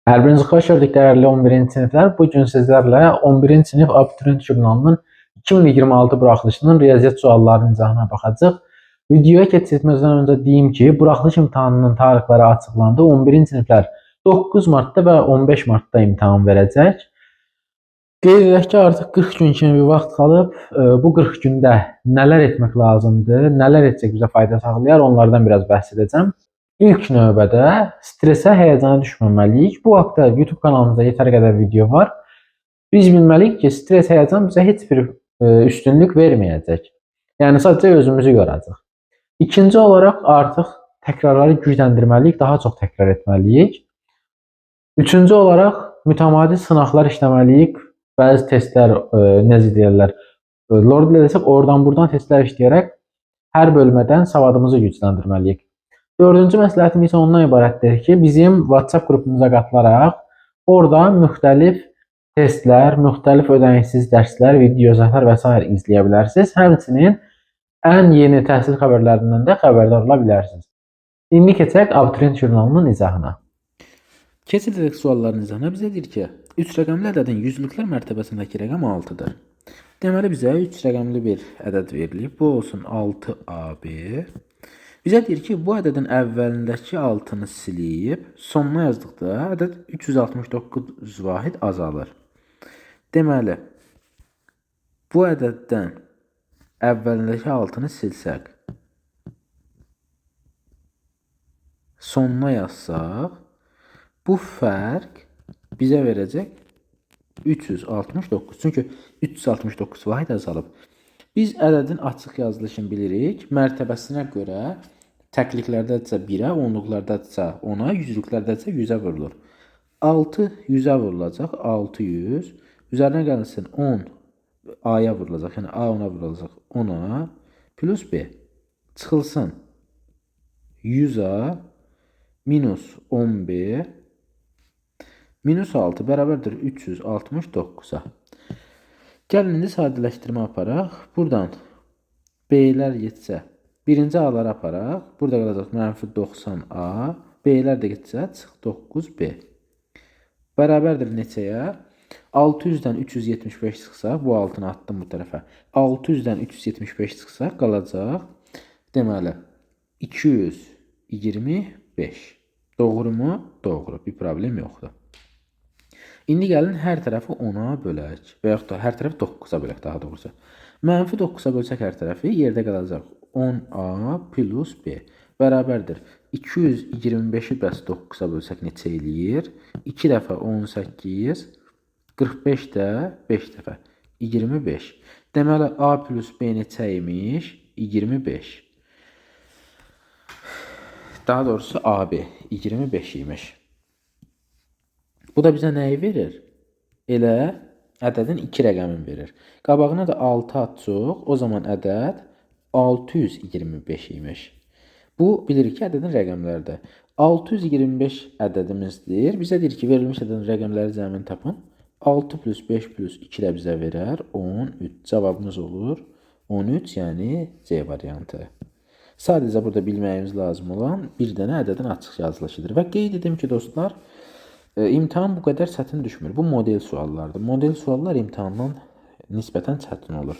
Hər birinizi xoş gördük dəyərli 11-ci siniflər. Bu gün sizlərlə 11-ci sinif abituriyent jurnalının 2026 buraxılışının riyaziyyat suallarının izahına baxacağıq. Videoya keçməzdən öncə deyim ki, buraxılış imtahanının tarixləri açıqlandı. 11-ci siniflər 9 martda və 15 martda imtahan verəcək. Qeyd edək ki, artıq 40 gün kimi bir vaxt qalıb. Bu 40 gündə nələr etmək lazımdır, nələr etsək bizə fayda sağlayar, onlardan biraz bəhs edəcəm. İlk növbədə stresə, həyəcana düşməməliyik. Bu haqda YouTube kanalımızda yetər qədər video var. Biz bilməliyik ki, stres, həyəcan bizə heç bir üstünlük verməyəcək. Yəni sadəcə özümüzü yoracaq. İkinci olaraq artıq təkrarları gücləndirməliyik, daha çox təkrar etməliyik. Üçüncü olaraq mütəmadi sınaqlar işləməliyik. Bəzi testlər, necə deyirlər, Lord desək, oradan buradan testlər işləyərək hər bölmədən savadımızı gücləndirməliyik. Dördüncü məsləhətim isə ondan ibarətdir ki, bizim WhatsApp qrupumuza qatılaraq orada müxtəlif testlər, müxtəlif ödənişsiz dərslər, videoizahlar və s. izləyə bilərsiniz. Həmçinin ən yeni təhsil xəbərlərindən də xəbərdar ola bilərsiniz. İndi keçək abituriyent jurnalının izahına. Keçirdək sualların izahına bizə deyir ki, 3 rəqəmli ədədin yüzlüklər mərtəbəsindəki rəqəm 6-dır. Deməli bizə 3 rəqəmli bir ədəd verilib. Bu olsun 6AB. Bizə deyir ki, bu ədədin əvvəlindəki 6-nı silib, sonuna yazdıqda ədəd 369 vahid azalır. Deməli, bu ədəddən əvvəlindəki 6-nı silsək, sonuna yazsaq, bu fərq bizə verəcək 369. Çünki 369 vahid azalıb. Biz ədədin açıq yazılışını bilirik. Mərtəbəsinə görə təkliklərdədirsə 1-ə, onluqlardadırsa 10-a, yüzlüklərdədirsə 100-ə vurulur. 6 100-ə vurulacaq, 600. Üzərinə gəlsin 10 A-ya vurulacaq, yəni A 10-a vurulacaq 10-a, plus B. Çıxılsın 100-a, minus 10B, minus 6 bərabərdir 369-a. Gəlin indi sadələşdirmə aparaq. Buradan B-lər getsə, birinci A-ları aparaq. Burada qalacaq mənfi 90A. B-lər də getsə, çıx 9B. Bərabərdir neçəyə? 600-dən 375 çıxsa, bu altını atdım bu tərəfə. 600-dən 375 çıxsa, qalacaq. Deməli, 225. Doğru mu? Doğru. Bir problem yoxdur. İndi gəlin hər tərəfi 10-a bölək və yaxud da hər tərəfi 9-a bölək daha doğrusu. Mənfi 9-a bölsək hər tərəfi yerdə qalacaq 10A plus B bərabərdir. 225-i bəs 9-a bölsək neçə eləyir? 2 dəfə 18, 45 də 5 dəfə 25. Deməli A plus B neçə imiş? 25. Daha doğrusu AB 25 imiş. Bu da bizə nəyi verir? Elə ədədin 2 rəqəmini verir. Qabağına da 6 atacaq, o zaman ədəd 625 imiş. Bu bilirik ki, ədədin rəqəmlərdir. 625 ədədimizdir. Bizə deyir ki, verilmiş ədədin rəqəmləri cəmini tapın. 6 plus 5 plus 2 də bizə verər 13. Cavabımız olur 13, yəni C variantı. Sadəcə burada bilməyimiz lazım olan bir dənə ədədin açıq yazılışıdır. Və qeyd edim ki, dostlar, İmtahan bu qədər çətin düşmür. Bu model suallardır. Model suallar imtahandan nisbətən çətin olur.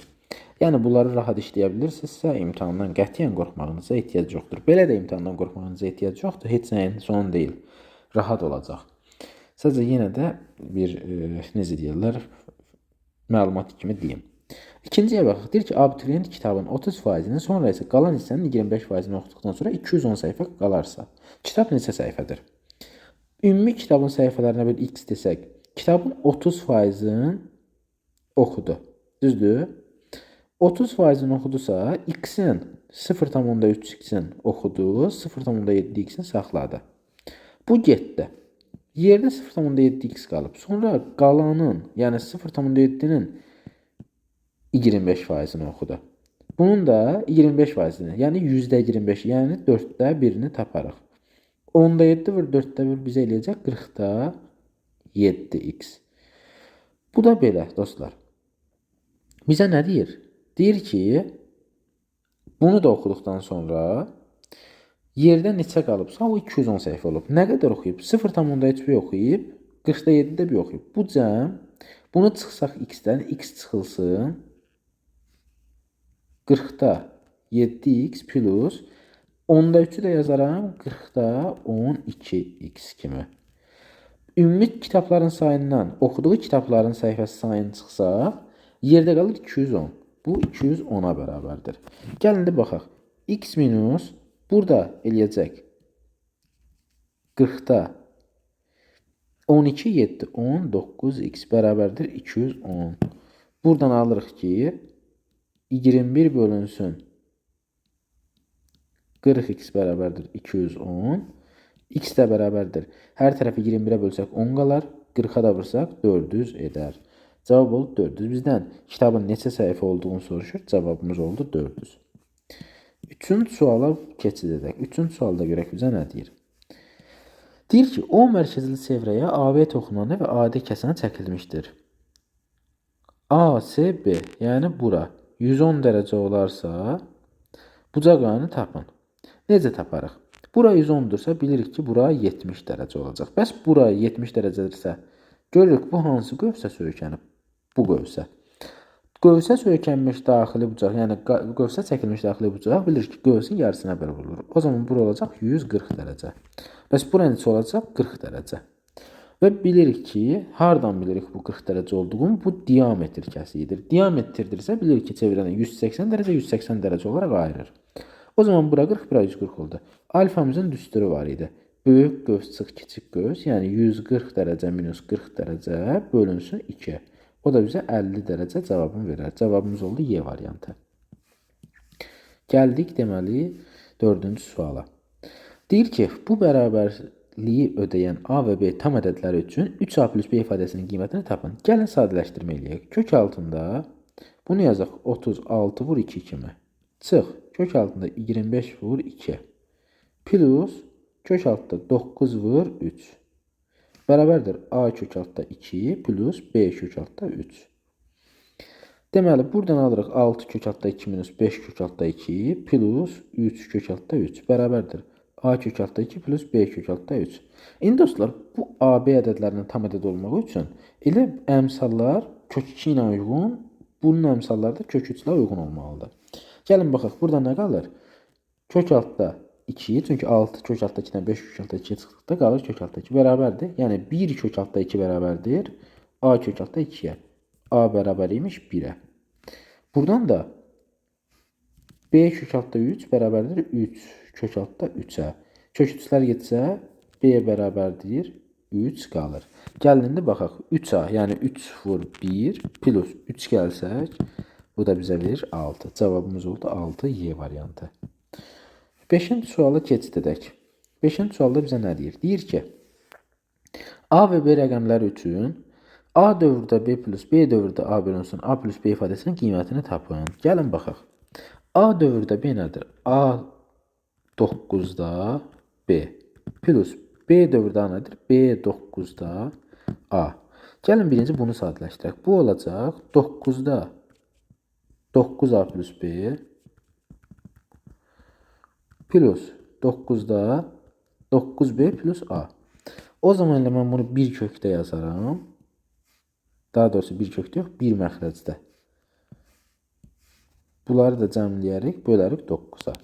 Yəni bunları rahat işləyə bilirsinizsə, imtahandan qətiyyən qorxmağınıza ehtiyac yoxdur. Belə də imtahandan qorxmağınıza ehtiyac yoxdur. Heç nəyin sonu deyil. Rahat olacaq. Sadəcə yenə də bir necə deyirlər, məlumat kimi deyim. İkinciyə baxaq. Deyir ki, abituriyent kitabın 30%-ni, sonra isə qalan hissənin 25%-ni oxuduqdan sonra 210 səhifə qalarsa, kitab neçə səhifədir? Ümumi kitabın səhifələrinə bir x desək, kitabın 30%-ni oxudu. Düzdür? 30%-ni oxudusa, x-in 0,3x-in oxudu, 0,7x-in saxladı. Bu getdi. Yerdə 0,7x qalıb. Sonra qalanın, yəni 0,7-nin 25%-ni oxudu. Bunun da 25%-ni, yəni %25, yəni 4də 1-ni taparıq. 10'da 7 vur 4'də 1 bizə eləyəcək 40'da 7x. Bu da belə dostlar. Bizə nə deyir? Deyir ki, bunu da oxuduqdan sonra Yerdə neçə qalıbsa, o 210 səhifə olub. Nə qədər oxuyub? 0,3 oxuyub, 40-da 7-də bir oxuyub. Bu cəm, bunu çıxsaq x-dən, x çıxılsın. 40-da 7x plus 10-da 3-ü də yazaram, 40-da 12x kimi. Ümumi kitabların sayından oxuduğu kitabların səhifəsi sayını çıxsaq, yerdə qalır 210. Bu 210-a bərabərdir. Gəlin də baxaq. X minus burada eləyəcək 40-da 12, 7, 10, 9x bərabərdir 210. Buradan alırıq ki, 21 bölünsün 40x bərabərdir 210. X də bərabərdir. Hər tərəfi 21-ə bölsək 10 qalar, 40-a da vursaq 400 edər. Cavab oldu 400. Bizdən kitabın neçə səhifə olduğunu soruşur. Cavabımız oldu 400. Üçüncü suala keçid edək. Üçüncü sualda görək bizə nə deyir? Deyir ki, O mərkəzli çevrəyə AB toxunanı və AD kəsəni çəkilmişdir. ACB, yəni bura 110 dərəcə olarsa, bucaq ayını tapın. Necə taparıq? Bura 110-dursa bilirik ki, bura 70 dərəcə olacaq. Bəs bura 70 dərəcədirsə, görürük bu hansı qövsə söykənib? Bu qövsə. Qövsə söykənmiş daxili bucaq, yəni qövsə çəkilmiş daxili bucaq bilirik ki, qövsün yarısına bölünür. O zaman bura olacaq 140 dərəcə. Bəs bura neçə olacaq? 40 dərəcə. Və bilirik ki, hardan bilirik bu 40 dərəcə olduğunu? Bu diametr kəsiyidir. Diametrdirsə bilirik ki, çevrəni 180 dərəcə, 180 dərəcə olaraq ayırır. O zaman bura 40, bura 140 oldu. Alfamızın düsturu var idi. Böyük qövs çıx kiçik qövs, yəni 140 dərəcə minus 40 dərəcə bölünsün 2. O da bizə 50 dərəcə cavabını verər. Cavabımız oldu Y variantı. Gəldik deməli 4-cü suala. Deyir ki, bu bərabərliyi ödəyən A və B tam ədədləri üçün 3A plus B ifadəsinin qiymətini tapın. Gəlin sadələşdirmə eləyək. Kök altında bunu yazaq 36 vur 2 kimi. Çıx. Kök altında 25 vur 2. Plus kök altında 9 vur 3. Bərabərdir A kök altında 2 plus B kök altında 3. Deməli, buradan alırıq 6 kök altında 2 minus 5 kök altında 2 plus 3 kök altında 3. Bərabərdir A kök altında 2 plus B kök altında 3. İndi dostlar, bu AB ədədlərinin tam ədəd olması üçün elə əmsallar kök 2 ilə uyğun, bunun əmsalları da kök 3 ilə uyğun olmalıdır. Gəlin baxaq, burada nə qalır? Kök altda 2, çünki 6 kök altda 2-dən 5 kök altda 2-yə çıxdıqda qalır kök altda 2 bərabərdir. Yəni 1 kök altda 2 bərabərdir A kök altda 2-yə. A bərabər imiş 1-ə. Buradan da B kök altda 3 bərabərdir 3 kök altda 3-ə. Kök 3-lər getsə B bərabərdir 3 qalır. Gəlin indi baxaq. 3A, yəni 3 vur 1 plus 3 gəlsək, bu da bizə verir 6. Cavabımız oldu 6 Y variantı. 5-ci suala keçid edək. 5-ci sualda bizə nə deyir? Deyir ki, A və B rəqəmləri üçün A dövrdə B plus B dövrdə A bölünsün A plus B ifadəsinin qiymətini tapın. Gəlin baxaq. A dövrdə B nədir? A 9-da B plus B dövrdə A nədir? B 9-da A. Gəlin birinci bunu sadələşdirək. Bu olacaq 9-da 9A plus B plus 9'da 9B plus A. O zaman mən bunu bir kökdə yazaram. Daha doğrusu bir kökdə yox, bir məxrəcdə. Bunları da cəmləyərik, bölərik 9'a.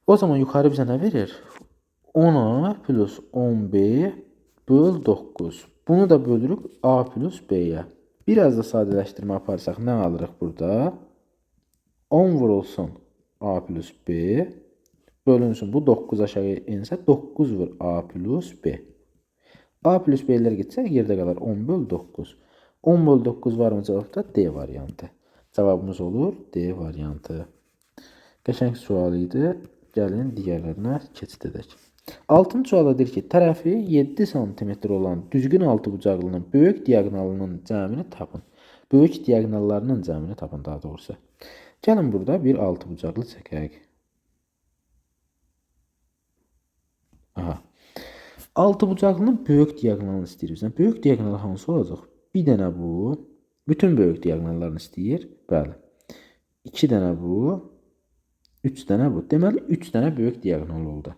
O zaman yuxarı bizə nə verir? 10A plus 10B böl 9. Bunu da bölürük A plus B'yə. Biraz da sadələşdirmə aparsaq nə alırıq burada? 10 vurulsun A plus B bölünsün. Bu 9 aşağı insə 9 vur A plus B. A plus B'lər getsək yerdə qalar 10 böl 9. 10 böl 9 var mı cavabda? D variantı. Cavabımız olur D variantı. Qəşəng sual idi. Gəlin digərlərinə keçid edək. 6-cı sualda deyir ki, tərəfi 7 cm olan düzgün altı bucaqlının böyük diaqonalının cəmini tapın. Böyük diaqonallarının cəmini tapın daha doğrusu. Gəlin burada bir altı bucaqlı çəkək. Aha. Altı bucaqlının böyük diaqonalını istəyir. Böyük diaqonal hansı olacaq? Bir dənə bu. Bütün böyük diaqonallarını istəyir. Bəli. 2 dənə bu. 3 dənə bu. Deməli 3 dənə böyük diaqonal oldu.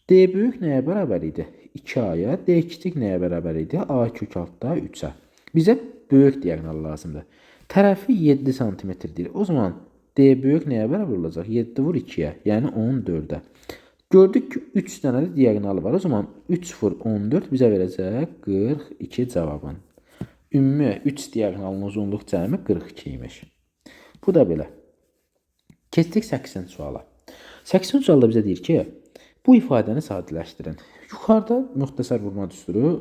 D böyük nəyə bərabər idi? 2A-ya. D kiçik nəyə bərabər idi? A kök altda 3-ə. Bizə böyük diaqonal lazımdır. Tərəfi 7 sm-dir. O zaman D böyük nəyə bərabər olacaq? 7 vur 2-yə, yəni 14-ə. Gördük ki, 3 dənə də diaqonalı var. O zaman 3 vur 14 bizə verəcək 42 cavabın. Ümumi 3 diaqonalın uzunluq cəmi 42 imiş. Bu da belə. Keçdik 8-ci suala. 8-ci sualda bizə deyir ki, bu ifadəni sadələşdirin. Yuxarıda müxtəsər vurma düsturu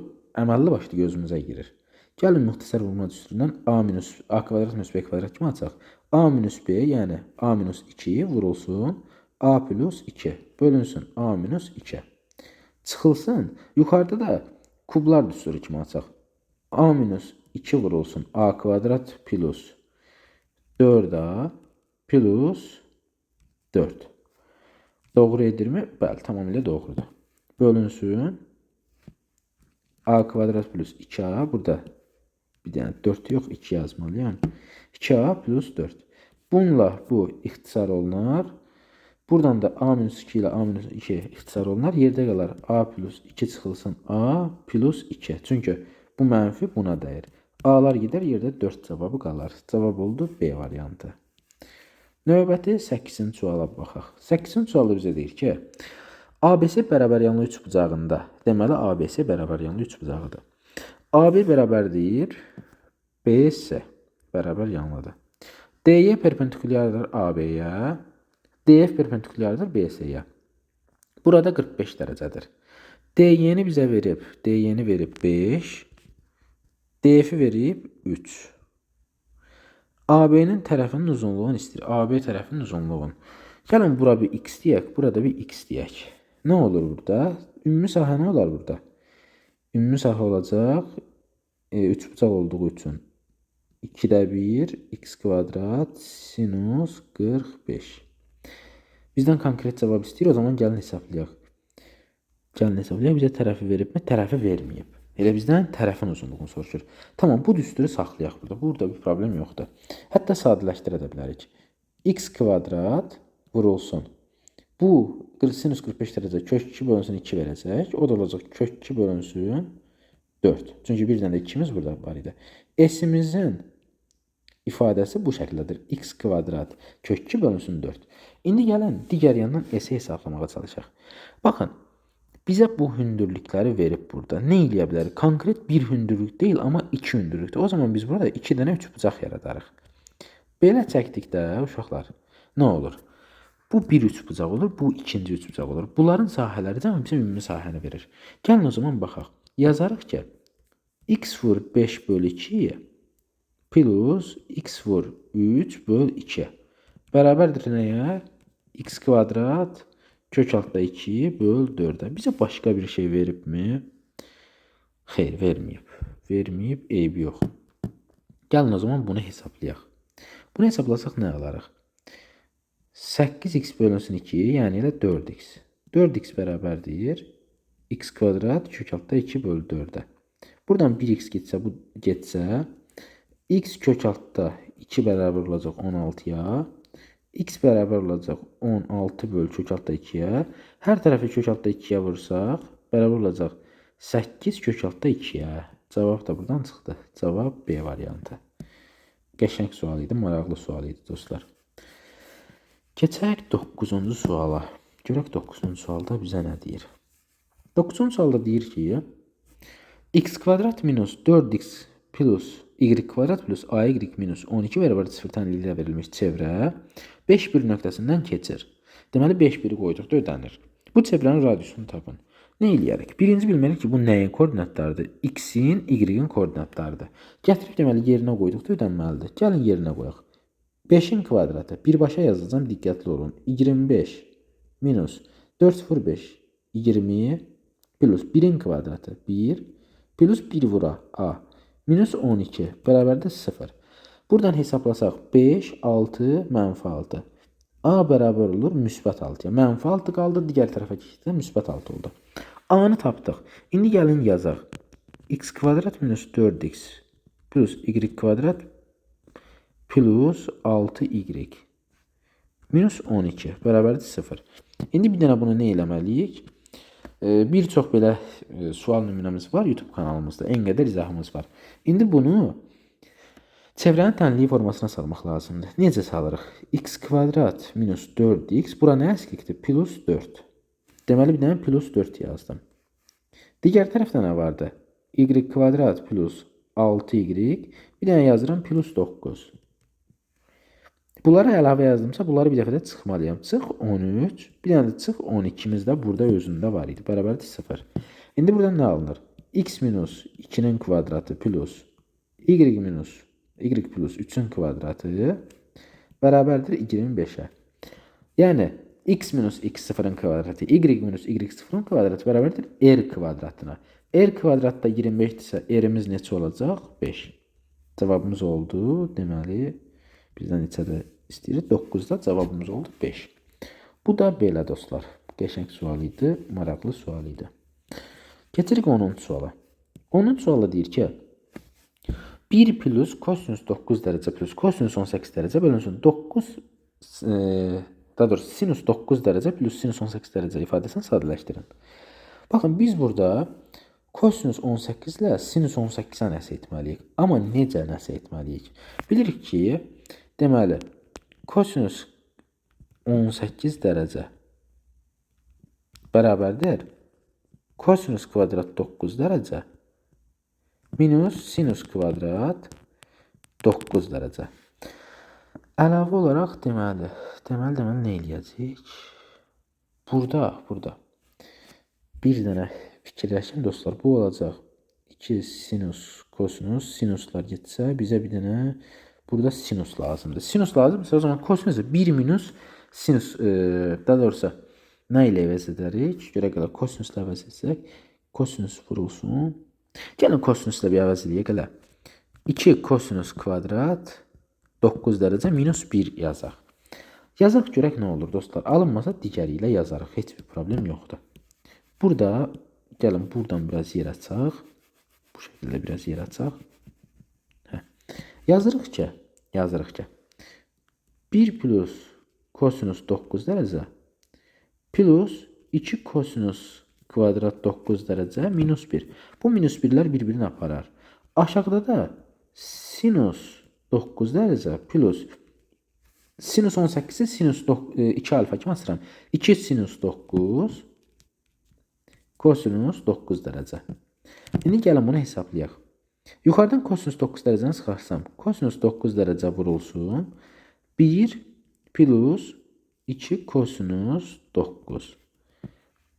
əməlli başlı gözümüzə girir. Gəlin müxtəsər vurma düsturundan A kvadrat minus B kvadrat kimi açaq. A minus B, yəni A minus 2 vurulsun A plus 2 bölünsün A minus 2. Çıxılsın. Yuxarıda da kublar düsturu kimi açaq. A minus 2 vurulsun A kvadrat plus 4A plus 4. Doğru edirmi? Bəli, tamamilə doğrudur. Bölünsün A kvadrat plus 2A. Burada bir dənə 4 yox, 2 yazmalıyam. 2A plus 4. Bununla bu ixtisar olunar. Buradan da A minus 2 ilə A minus 2 ixtisar olunar. Yerdə qalar A plus 2 çıxılsın A plus 2. Çünki bu mənfi buna dəyir. A'lar gider, yerdə 4 cavabı qalar. Cavab oldu B variantı. Növbəti 8-ci suala baxaq. 8-ci sualda bizə deyir ki, ABC bərabər yanlı üçbucağında, deməli ABC bərabər yanlı üçbucağıdır. AB bərabərdir BC bərabər yanlıdır. DY perpendikulyardır AB-yə, DF perpendikulyardır BC-yə. Burada 45 dərəcədir. DY-ni bizə verib, DY-ni verib 5, DF-i verib 3. AB-nin tərəfinin uzunluğunu istəyir. AB tərəfinin uzunluğunu. Gəlin bura bir x deyək, burada bir x deyək. Nə olur burada? Ümumi sahə nə olar burada? Ümumi sahə olacaq 3 bucaq olduğu üçün 2-də 1 x kvadrat sinus 45. Bizdən konkret cavab istəyir. O zaman gəlin hesablayaq. Bizə tərəfi veribmi? Tərəfi verməyib. Elə bizdən tərəfin uzunluğunu soruşur. Tamam, bu düsturu saxlayaq burada. Burada bir problem yoxdur. Hətta sadələşdirə də bilərik. X kvadrat vurulsun. Bu sinus 45 dərəcə kök 2 bölünsün 2 verəcək. O da olacaq kök 2 bölünsün 4. Çünki bir dənə də 2'miz burada var idi. S-imizin ifadəsi bu şəkildədir. X kvadrat kök 2 bölünsün 4. İndi gəlin digər yandan S-i hesablamağa çalışaq. Baxın. Bizə bu hündürlükləri verib burada. Nə eləyə bilərik? Konkret bir hündürlük deyil, amma 2 hündürlükdür. O zaman biz burada 2 dənə üçbucaq yaradarıq. Belə çəkdikdə uşaqlar nə olur? Bu bir üçbucaq olur, bu ikinci üçbucaq olur. Bunların sahələri cəmi bizə ümumi sahəni verir. Gəlin o zaman baxaq. Yazarıq ki, x vur 5 bölü 2 plus x vur 3 bölü 2 bərabərdir nəyə? X kvadrat kök altda 2 böl 4'ə. Bizə başqa bir şey veribmi? Xeyr, verməyib. Verməyib, eybi yox. Gəlin o zaman bunu hesablayaq. Bunu hesablasaq nə alarıq? 8x bölünsün 2, yəni elə 4x. 4x bərabərdir x kvadrat kök altda 2 böl 4'ə. Buradan 1x getsə, bu getsə, x kök altda 2 bərabər olacaq 16'ya. X bərabər olacaq 16 böl kök altda 2'yə. Hər tərəfi kök altda 2'yə vursaq, bərabər olacaq 8 kök altda 2'yə. Cavab da buradan çıxdı. Cavab B variantı. Qəşəng sual idi, maraqlı sual idi dostlar. Keçək 9-cu suala. Görək 9-cu sualda bizə nə deyir? 9-cu sualda deyir ki, x kvadrat minus 4x plus y kvadrat plus ay minus 12 bərabər 0 tənliklə verilmiş çevrə 5 bir nöqtəsindən keçir. Deməli 5 biri qoyduqda ödənir. Bu çevrənin radiusunu tapın. Nə eləyərik? Birinci bilməliyik ki, bu nəyin koordinatlarıdır? X-in, Y-in koordinatlarıdır. Gətirib deməli yerinə qoyduqda ödənməlidir. Gəlin yerinə qoyaq. 5'in kvadratı birbaşa yazacağım, diqqətli olun. 25 minus 4 vur 5 20 plus 1'in kvadratı 1 plus 1 vura A minus 12 bərabərdə 0. Buradan hesablasaq 5, 6, mənfi 6. A bərabər olur müsbət 6'ya. Mənfi 6 qaldı, digər tərəfə keçdikdə müsbət 6 oldu. A-nı tapdıq. İndi gəlin yazaq. X kvadrat minus 4x plus y kvadrat plus 6y minus 12 bərabərdir 0. İndi bir dənə bunu nə eləməliyik? Bir çox belə sual nümunəmiz var YouTube kanalımızda. En qədər izahımız var. İndi bunu çevrənin tənliyi formasına salmaq lazımdır. Necə salırıq? X kvadrat minus 4x. Bura nə əskikdir? Plus 4. Deməli bir dənə plus 4 yazdım. Digər tərəfdə nə vardı? Y kvadrat plus 6y. Bir dənə yazıram plus 9. Bunları əlavə yazdımsa, bunları bir dəfə də çıxmalıyam. Çıx 13, bir dənə də çıx 12'miz də burada özündə var idi. Bərabərdir 0. İndi buradan nə alınır? X minus 2'nin kvadratı plus y minus y plus 3'ün kvadratı bərabərdir 25'e. Yəni x minus x sıfırın kvadratı y minus y sıfırın kvadratı bərabərdir r kvadratına. R kvadratda 25'dirsə r'imiz neçə olacaq? 5. Cavabımız oldu. Deməli bizdən neçədə istəyir? 9'da cavabımız oldu 5. Bu da belə dostlar. Qəşəng sual idi, maraqlı sual idi. Keçirik 10-cu suala. 10-cu sualda deyir ki 1 plus kosinüs 9 dərəcə plus kosinüs 18 dərəcə bölünsün 9 daha doğrusu sinüs 9 dərəcə plus sinüs 18 dərəcə ifadəsini sadələşdirin. Baxın biz burada kosinüs 18 ilə sinüs 18-ə nəsə etməliyik. Amma necə nəsə etməliyik? Bilirik ki, deməli kosinüs 18 dərəcə bərabərdir kosinüs kvadrat 9 dərəcə minus sinüs kvadrat 9 dərəcə. Əlavə olaraq deməli nə eləyəcək? Burada bir dənə fikirləşin dostlar. Bu olacaq 2 sinüs kosinüs, sinüslər getsə bizə bir dənə burada sinüs lazımdır. Sinüs lazımsa o zaman kosinüs 1 minus sinüs daha doğrusu nə ilə əvəz edərik? Görək elə kosinüslə əvəz etsək, kosinüs vurulsun. Gəlin kosinüslə bir əvəz edək elə. 2 kosinüs kvadrat 9 dərəcə minus 1 yazaq. Yazaq görək nə olur dostlar. Alınmasa digəri ilə yazarıq. Heç bir problem yoxdur. Burada gəlin buradan biraz yer açaq. Bu şəkildə biraz yer açaq. Yazırıq ki 1 plus kosinüs 9 dərəcə plus 2 kosinüs kvadrat 9 dərəcə minus 1. Bu minus 1'lər bir-birini aparar. Aşağıda da sinüs 9 dərəcə plus sinüs 18'i sinüs 2 alfa kimi asıram. 2 sinüs 9 kosinüs 9 dərəcə. İndi gəlin bunu hesablayaq. Yuxarıdan kosinüs 9 dərəcəni çıxarsam, kosinüs 9 dərəcə vurulsun. 1 plus 2 kosinüs 9.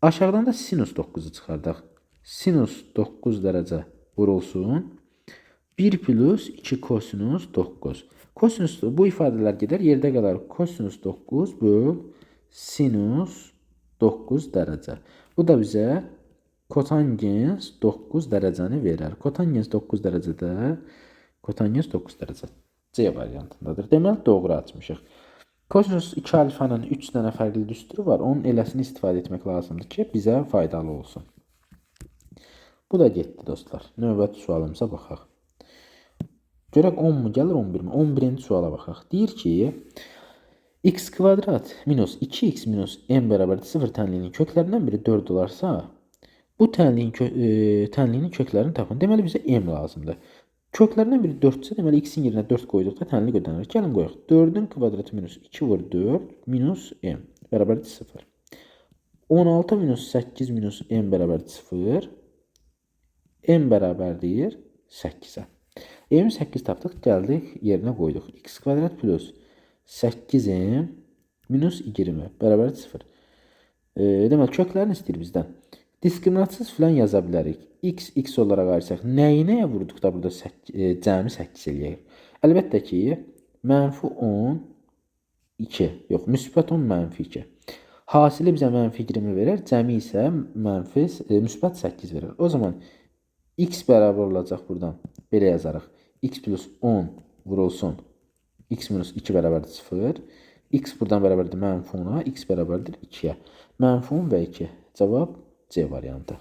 Aşağıdan da sinüs 9'u çıxardaq. Sinüs 9 dərəcə vurulsun. 1 plus 2 kosinüs 9. Kosinüs bu ifadələr gedər, yerdə qalar kosinüs 9 böl sinüs 9 dərəcə. Bu da bizə kotangens 9 dərəcəni verər. Kotangens 9 dərəcədə kotangens 9 dərəcə C variantındadır. Deməli doğru açmışıq. Kosinüs 2 alfanın 3 dənə fərqli düsturu var. Onun eləsini istifadə etmək lazımdır ki, bizə faydalı olsun. Bu da getdi dostlar. Növbəti sualımıza baxaq. Görək 10 mu gəlir 11 mi? 11-ci suala baxaq. Deyir ki, x kvadrat minus 2x minus n bərabərdir 0 tənliyinin köklərindən biri 4 olarsa, bu tənliyinin köklərini tapın. Deməli bizə m lazımdır. Köklərindən biri 4-sə, deməli x-in yerinə 4 qoyduqda tənlik ödənir. Gəlin qoyaq. 4'ün kvadratı minus 2 vur 4 minus m bərabərdir 0. 16 minus 8 minus m bərabərdir 0. M bərabərdir 8'ə. M 8 tapdıq, gəldik, yerinə qoyduq. X kvadrat plus 8m minus 20 bərabərdir 0. Deməli, köklərini istəyir bizdən. Diskriminatsız filan yaza bilərik. X olaraq ayırsaq, nəyə vurduqda burada cəmi 8 eləyək? Əlbəttə ki, mənfi 10, 2, yox, müsbət 10, mənfi 2. Hasili bizə mənfi 20 verir, cəmi isə müsbət 8 verir. O zaman x bərabər olacaq buradan. Belə yazarıq. X plus 10 vurulsun. X minus 2 bərabərdir 0. X buradan bərabərdir mənfi 10'a. X bərabərdir 2'yə. Mənfi 10 və 2. Cavab C variantı.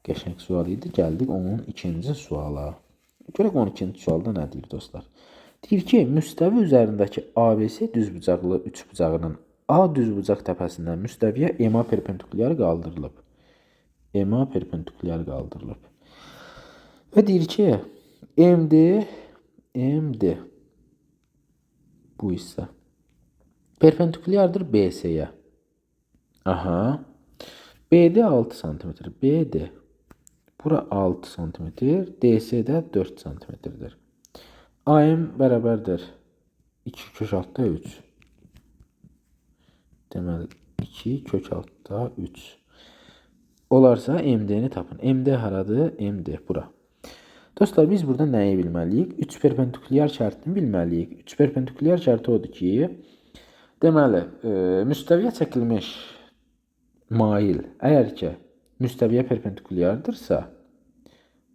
Qəşəng sual idi. Gəldik onun ikinci suala. Görək 12-ci sualda nə deyir dostlar. Deyir ki, müstəvi üzərindəki ABC düzbucaqlı üçbucağının A düzbucaq təpəsindən müstəviyə EMA perpendikulyar qaldırılıb. EMA perpendikulyar qaldırılıb. Və deyir ki, MD bu hissə perpendikulyardır BC-yə. Aha. BD 6 cm. BD. Bura 6 cm. DC də 4 cm-dir. AM bərabərdir 2 kök altda 3. Deməli 2 kök altda 3. Olarsa MD-ni tapın. MD haradır? MD bura. Dostlar, biz burada nəyi bilməliyik? 3 perpendikulyar şərtini bilməliyik. 3 perpendikulyar şərti odur ki, deməli, müstəviyə çəkilmiş mail əgər ki, müstəviyə perpendikulyardırsa,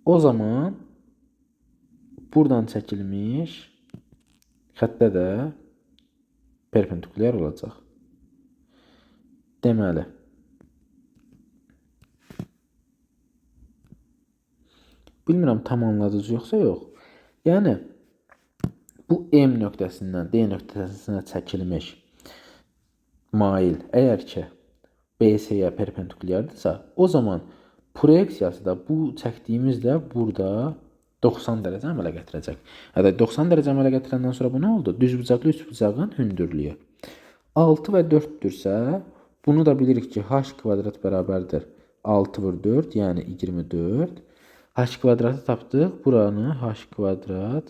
o zaman buradan çəkilmiş xəttə də perpendikulyar olacaq. Deməli, bilmirəm tam anladınız yoxsa yox. Yəni, bu M nöqtəsindən D nöqtəsinə çəkilmiş mail əgər ki, BC-yə perpendikulyardırsa, o zaman proyeksiyası da bu çəkdiyimizdə burada 90 dərəcə əmələ gətirəcək. 90 dərəcə əmələ gətirəndən sonra bu nə oldu? Düzbucaqlı üçbucağın hündürlüyü 6 və 4-dürsə, bunu da bilirik ki, h kvadrat bərabərdir 6 vur 4, yəni 24. H kvadratı tapdıq. Buranı h kvadrat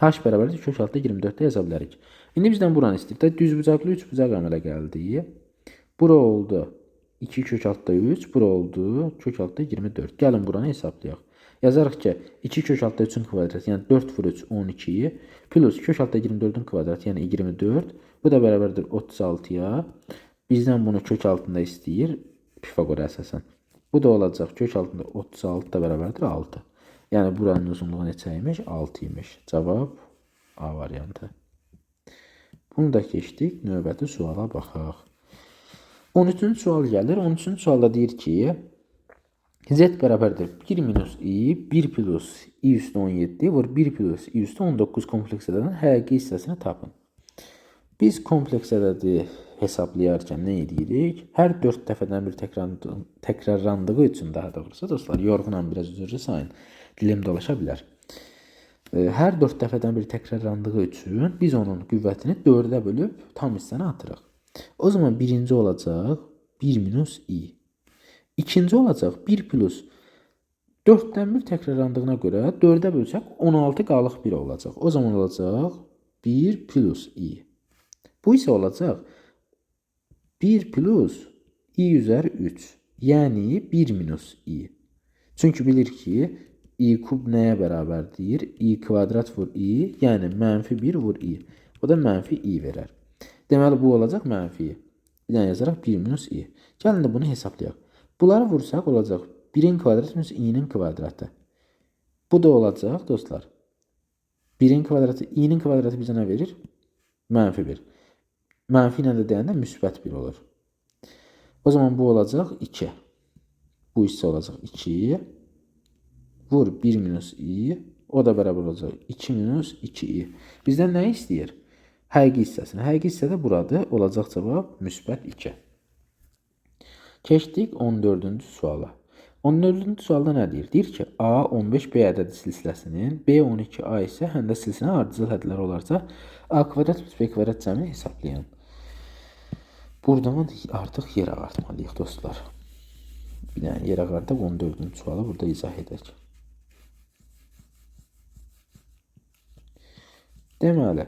h bərabərdir kök altda 24-də yaza bilərik. İndi bizdən buranı istəyir də düzbucaqlı üçbucaq əmələ gəldi. Bura oldu 2 kök altda 3, bura oldu kök altda 24. Gəlin buranı hesablayaq. Yazarıq ki, 2 kök altda 3-ün kvadratı, yəni 4 vur 3, 12, plus kök altda 24-ün kvadratı, yəni 24. Bu da bərabərdir 36-ya. Bizdən bunu kök altında istəyir, Pifagora əsasən. Bu da olacaq kök altında 36 da bərabərdir 6. Yəni buranın uzunluğu neçə imiş? 6 imiş. Cavab A variantı. Bunu da keçdik. Növbəti suala baxaq. 13-cü sual gəlir. 13-cü sualda deyir ki, Z bərabərdir 1 minus I, 1 plus I üstü 17 vur 1 plus I üstü 19 kompleks ədədin həqiqi hissəsini tapın. Biz kompleks ədədi hesablayarkən nə edirik? Hər 4 dəfədən bir təkrarlandığı üçün, daha doğrusu dostlar, yorğunam biraz üzrlü sayın, dilim dolaşa bilər. Hər 4 dəfədən bir təkrarlandığı üçün biz onun qüvvətini 4-ə bölüb tam hissəni atırıq. O zaman birinci olacaq 1 minus I. İkinci olacaq 1 plus 4-dən bir təkrarlandığına görə 4-ə bölsək 16 qalıq 1 olacaq. O zaman olacaq 1 plus I. Bu isə olacaq 1 plus I üzəri 3. Yəni 1 minus I. Çünki bilir ki, I kub nəyə bərabərdir? I kvadrat vur I, yəni mənfi 1 vur I. O da mənfi I verər. Deməli, bu olacaq mənfi. Bir dənə yazaraq 1 minus I. Gəlin də bunu hesablayaq. Bunları vursaq olacaq 1-in kvadratı minus I-nin kvadratı. Bu da olacaq, dostlar. 1-in kvadratı, I-nin kvadratı bizə nə verir? Mənfi 1. Mənfi ilə də deyəndə müsbət 1 olur. O zaman bu olacaq 2. Bu hissə olacaq 2. Vur 1 minus I. O da bərabər olacaq 2 minus 2I. Bizdən nə istəyir? Həqiqi hissəsini. Həqiqi hissə də buradır. Olacaq cavab müsbət 2. Keçdik 14-cü suala. 14-cü sualda nə deyir? Deyir ki, A 15B ədədi silsiləsinin, B 12A isə həndə silsilə ardıcıl hədlər olarsa, A kvadrat plus B kvadrat cəmini hesablayın. Buradan artıq yer ağartmalıyıq, dostlar. Bir dənə yer ağardaq 14-cü sualı burada izah edək. Deməli,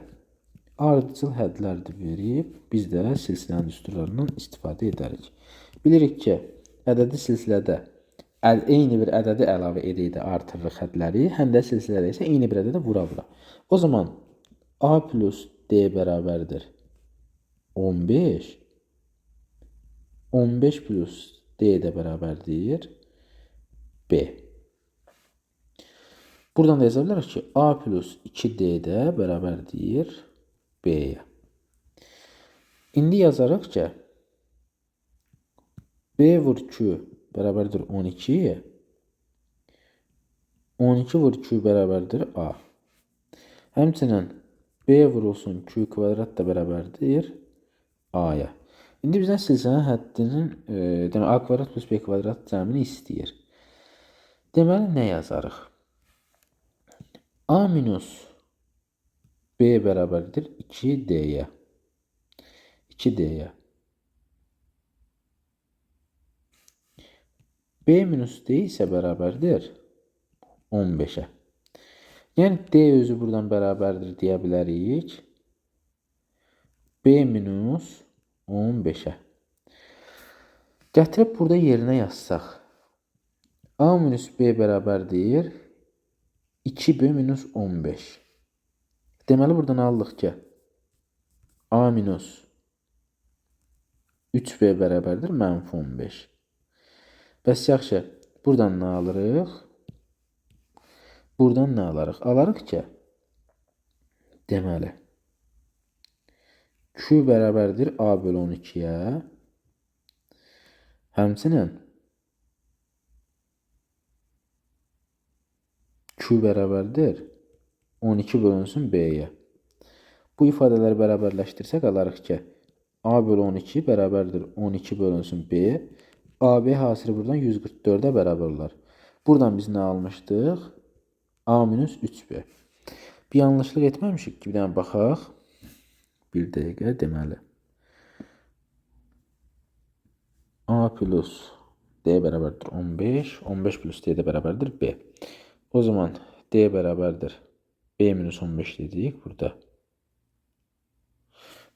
ardıcıl hədlərdir verib, biz də silsilənin düsturlarından istifadə edərik. Bilirik ki, ədədi silsilədə eyni bir ədədi əlavə edəkdə artırırıq hədləri, həndə silsilədə isə eyni bir ədədə vura-vura. O zaman A plus D bərabərdir 15. 15 plus D də bərabərdir B. Buradan da yaza bilərik ki, A plus 2D də bərabərdir B-yə. İndi yazarıq ki, B vur Q bərabərdir 12. 12 vur Q bərabərdir A. Həmçinin B vurulsun Q kvadrat da bərabərdir A-ya. İndi bizdən silsilənin həddinin demək A kvadrat plus B kvadrat cəmini istəyir. Deməli nə yazarıq? A minus B bərabərdir 2D-yə. 2D-yə. B minus D isə bərabərdir 15-ə. Yəni D özü buradan bərabərdir deyə bilərik. B minus 15'e. Gətirib burada yerinə yazsaq. A minus B bərabərdir 2B minus 15. Deməli buradan aldıq ki A minus 3B bərabərdir mənfi 15. Bəs yaxşı, buradan nə alırıq? Buradan nə alarıq? Alarıq ki deməli Q bərabərdir A bölü 12'yə. Həmçinin Q bərabərdir 12 bölünsün B-yə. Bu ifadələri bərabərləşdirsək alarıq ki A bölü 12 bərabərdir 12 bölünsün B. AB hasili buradan 144'ə bərabər olar. Buradan biz nə almışdıq? A minus 3B. Bir yanlışlıq etməmişik ki, bir dənə baxaq. Bir dəqiqə deməli. A plus D bərabərdir 15. 15 plus D də bərabərdir B. O zaman D bərabərdir B minus 15 dedik burada.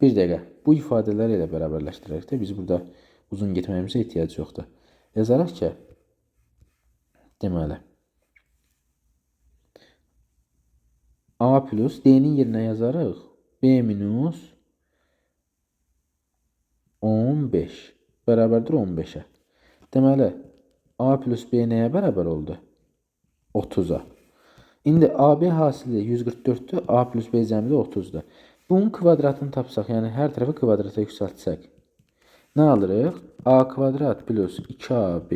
Bir dəqiqə. Bu ifadələri ilə bərabərləşdirərək də biz burada uzun getməyimizə ehtiyac yoxdur. Yazarıq ki deməli A plus D'nin yerinə yazarıq B minus 15 bərabərdir 15'ə. Deməli A plus B nəyə bərabər oldu? 30'a. İndi AB hasili 144'dür. A plus B cəmi də 30'dur. Bunun kvadratını tapsaq, yəni hər tərəfi kvadrata yüksəltsək nə alırıq? A kvadrat plus 2AB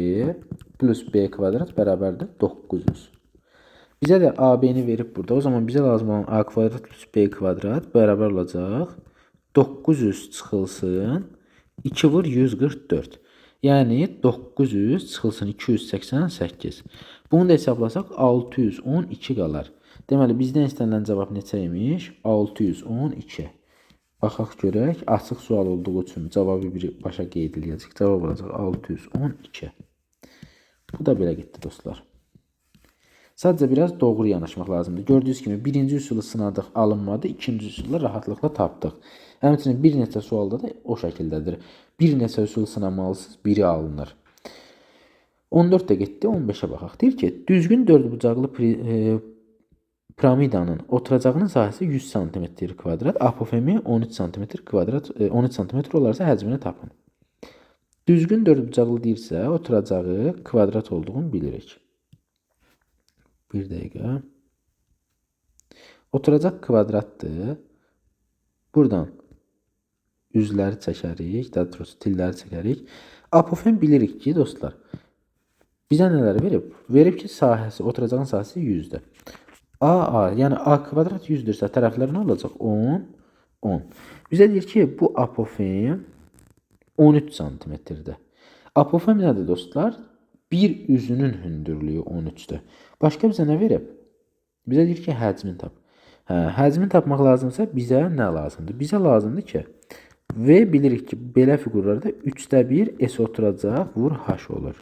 plus B kvadrat bərabərdir 900. Bizə də AB-ni verib burada. O zaman bizə lazım olan A kvadrat plus B kvadrat bərabər olacaq 900 çıxılsın 2 vur 144. Yəni 900 çıxılsın 288. Bunu da hesablasaq 612 qalar. Deməli bizdən istənilən cavab neçə imiş? 612. Baxaq görək. Açıq sual olduğu üçün cavabı birbaşa qeyd edəcəyik. Cavab olacaq 612. Bu da belə getdi dostlar. Sadəcə biraz doğru yanaşmaq lazımdır. Gördüyünüz kimi birinci üsulu sınadıq, alınmadı. İkinci üsulu rahatlıqla tapdıq. Həmçinin bir neçə sualda da o şəkildədir. Bir neçə üsul sınamalısınız, biri alınır. 14 də getdi, 15'ə baxaq. Deyir ki, düzgün dördbucaqlı piramidanın oturacağının sahəsi 100 cm kvadrat, apofemi 13 cm kvadrat, 13 cm olarsa həcmini tapın. Düzgün dördbucaqlı deyirsə, oturacağı kvadrat olduğunu bilirik. Bir dəqiqə. Oturacaq kvadratdır. Buradan üzləri çəkərik, daha doğrusu tilləri çəkərik. Apofem bilirik ki, dostlar, bizə nələr verib? Verib ki, sahəsi, oturacağın sahəsi 100'dür. A, yəni A kvadrat 100'dürsə tərəflər nə olacaq? 10, 10. Bizə deyir ki, bu apofem 13 cm-dir. Apofem nədir dostlar? Bir üzünün hündürlüyü 13'dür. Başqa bizə nə verib? Bizə deyir ki, həcmin tap. Həcmin tapmaq lazımsa bizə nə lazımdır? Bizə lazımdır ki, və bilirik ki, belə fiqurlarda 3'də 1 S oturacaq vur H olur.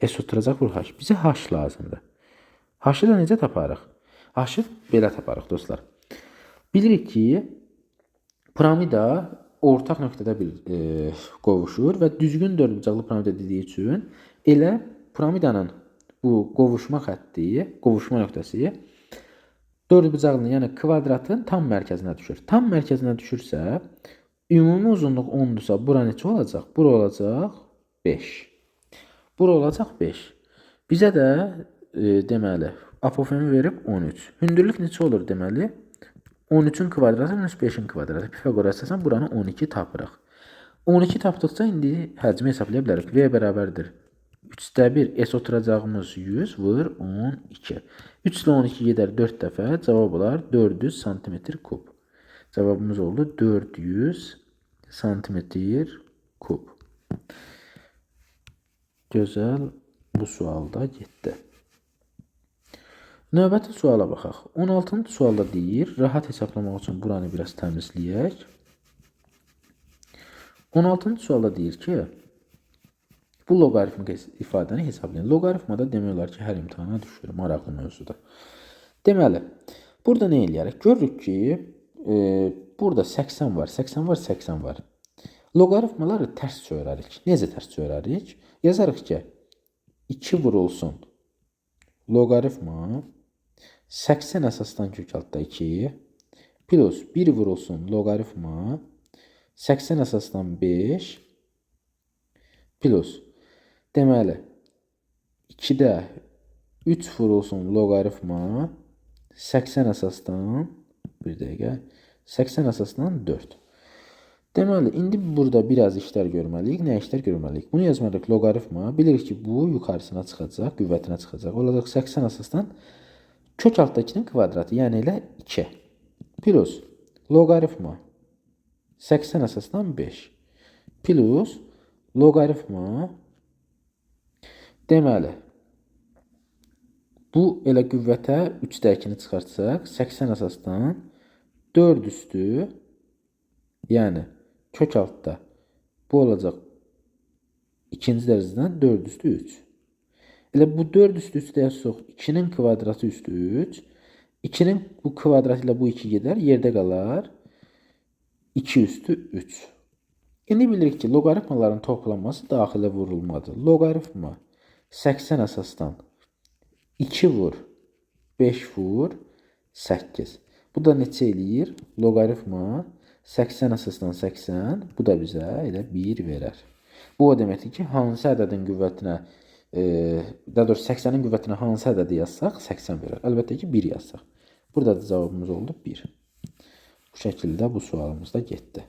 S oturacaq vur H. Bizə H lazımdır. H'ı da necə taparıq? H'ı belə taparıq dostlar. Bilirik ki, piramida ortaq nöqtədə qovuşur və düzgün dördbucaqlı piramida dediyi üçün elə piramidanın bu qovuşma xətti, qovuşma nöqtəsi dördbucaqlının, yəni kvadratın tam mərkəzinə düşür. Tam mərkəzinə düşürsə, ümumi uzunluq 10'dursa, bura neçə olacaq? Bura olacaq 5. Bura olacaq 5. Bizə də deməli, apofemi verib 13. Hündürlük neçə olur deməli? 13'ün kvadratı minus 5'in kvadratı. Pifagora əsasən buranı 12 tapırıq. 12 tapdıqca indi həcmi hesablaya bilərik. V bərabərdir 3'də 1 s oturacağımız 100 vur 12. 3 ilə 12 gedər 4 dəfə. Cavab olar 400 santimetr kub. Cavabımız oldu 400 santimetr kub. Gözəl, bu sualda getdi. Növbəti suala baxaq. 16-cı sualda deyir, rahat hesablamaq üçün buranı biraz təmizləyək. 16-cı sualda deyir ki, bu loqaritmik ifadəni hesablayın. Loqaritmada demək olar ki, hər imtahana düşür, maraqlı mövzuda. Deməli, burada nə eləyərək? Görürük ki, burada 80 var, 80 var, 80 var. Loqaritmaları tərs çevirərik. Necə tərs çevirərik? Yazarıq ki, 2 vurulsun loqaritma 80 əsasdan kök altda 2 plus 1 vurulsun loqaritma 80 əsasdan 5 plus deməli 2-də 3 vurulsun loqaritma 80 əsasdan 80 əsasdan 4. Deməli, indi burada biraz işlər görməliyik. Nə işlər görməliyik? Bunu yazmalıyıq loqaritma. Bilirik ki, bu yuxarısına çıxacaq, qüvvətinə çıxacaq. Olacaq 80 əsasdan kök altdakının kvadratı, yəni elə 2. Plus loqaritma 80 əsasdan 5. Plus loqaritma deməli, bu elə qüvvətə 3-dəkini çıxartsaq, 80 əsasdan 4 üstü, yəni kök altda bu olacaq ikinci dərəcədən 4 üstü 3. Elə bu 4 üstü 3 deyərsək 2-nin kvadratı üstü 3. 2-nin bu kvadratı ilə bu 2 gedər, yerdə qalar 2 üstü 3. İndi bilirik ki, loqaritmaların toplanması daxilə vurulmadır. Loqaritma 80 əsasdan 2 vur 5 vur 8. Bu da neçə eləyir? Loqaritma 80 əsasdan 80, bu da bizə elə 1 verər. Bu o deməkdir ki, hansı ədədin qüvvətinə, daha doğrusu 80-in qüvvətinə hansı ədədi yazsaq 80 verər. Əlbəttə ki, 1 yazsaq. Burada da cavabımız oldu 1. Bu şəkildə bu sualımız da getdi.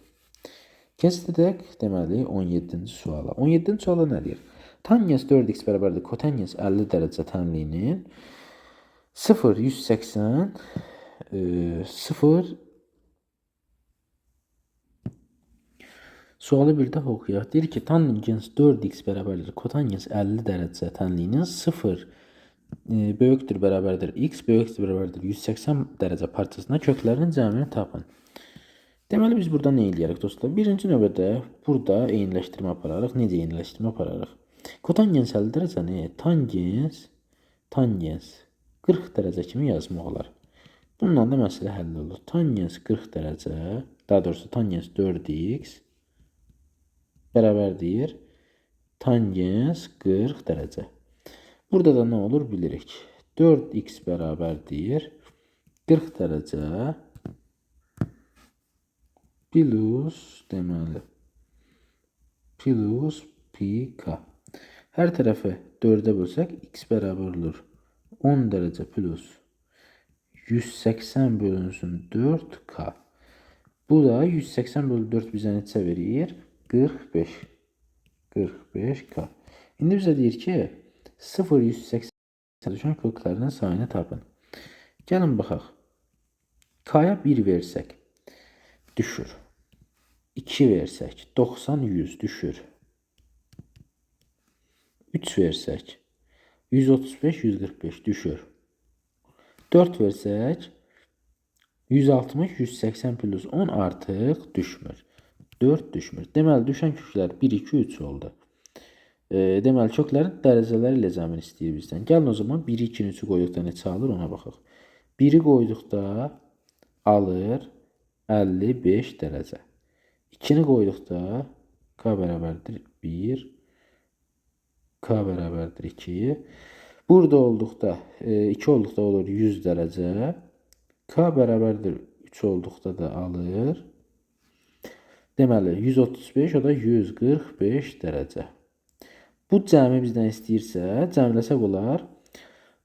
Keçdik, deməli, 17-ci suala. 17-ci suala nə deyir? Tangens 4x bərabərdir kotangens 50 dərəcə tənliyinin 0, 180, 0. Sualı bir daha oxuyaq. Deyir ki, tangens 4x bərabərdir kotangens 50 dərəcə tənliyinin 0 böyükdür bərabərdir x böyükdür bərabərdir 180 dərəcə parçasına köklərinin cəmini tapın. Deməli, biz burada nə eləyərək dostlar? Birinci növbədə burada eyniləşdirmə apararıq. Necə eyniləşdirmə apararıq? Kotangens 50 dərəcəni tangens 40 dərəcə kimi yazmaq olar. Bununla da məsələ həll olur. Tangens 40 dərəcə, daha doğrusu tangens 4x bərabərdir tangens 40 dərəcə. Burada da nə olur bilirik. 4x bərabərdir 40 dərəcə plus deməli plus pk. Hər tərəfi 4-ə bölsək x bərabər olur 10 dərəcə plus 180 bölünsün 4k. Bu da 180 bölü 4 bizə neçə verir? 45. 45k. İndi bizə deyir ki, 0, 180 düşən köklərinin sayını tapın. Gəlin baxaq. K-ya 1 versək, düşür. 2 versək, 90, 100 düşür. 3 versək, 135, 145 düşür. 4 versək, 160, 180 plus 10 artıq düşmür. 4 düşmür. Deməli, düşən köklər 1, 2, 3 oldu. Deməli, köklərin dərəcələri ilə cəmin istəyir bizdən. Gəlin o zaman 1, 2, 3-ü qoyduqda neçə alır ona baxaq. 1-i qoyduqda alır 55 dərəcə. 2-ni qoyduqda k bərabərdir 1, k bərabərdir 2. Burada olduqda 2 olduqda olur 100 dərəcə. K bərabərdir 3 olduqda da alır. Deməli, 135, o da 145 dərəcə. Bu cəmi bizdən istəyirsə, cəmləsək olar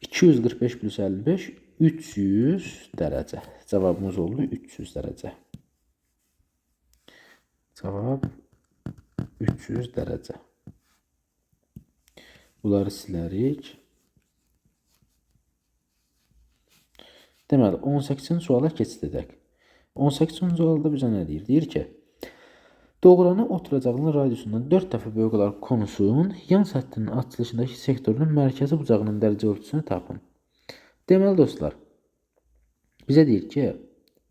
245 plus 55, 300 dərəcə. Cavabımız oldu 300 dərəcə. Cavab 300 dərəcə. Bunları silərik. Deməli, 18-ci suala keçid edək. 18-ci sualda bizə nə deyir? Deyir ki, doğranı oturacağının radiusundan 4 dəfə böyük olaraq konusun yan səthinin açılışındakı sektorunun mərkəzi bucağının dərəcə ölçüsünü tapın. Deməli dostlar, bizə deyir ki,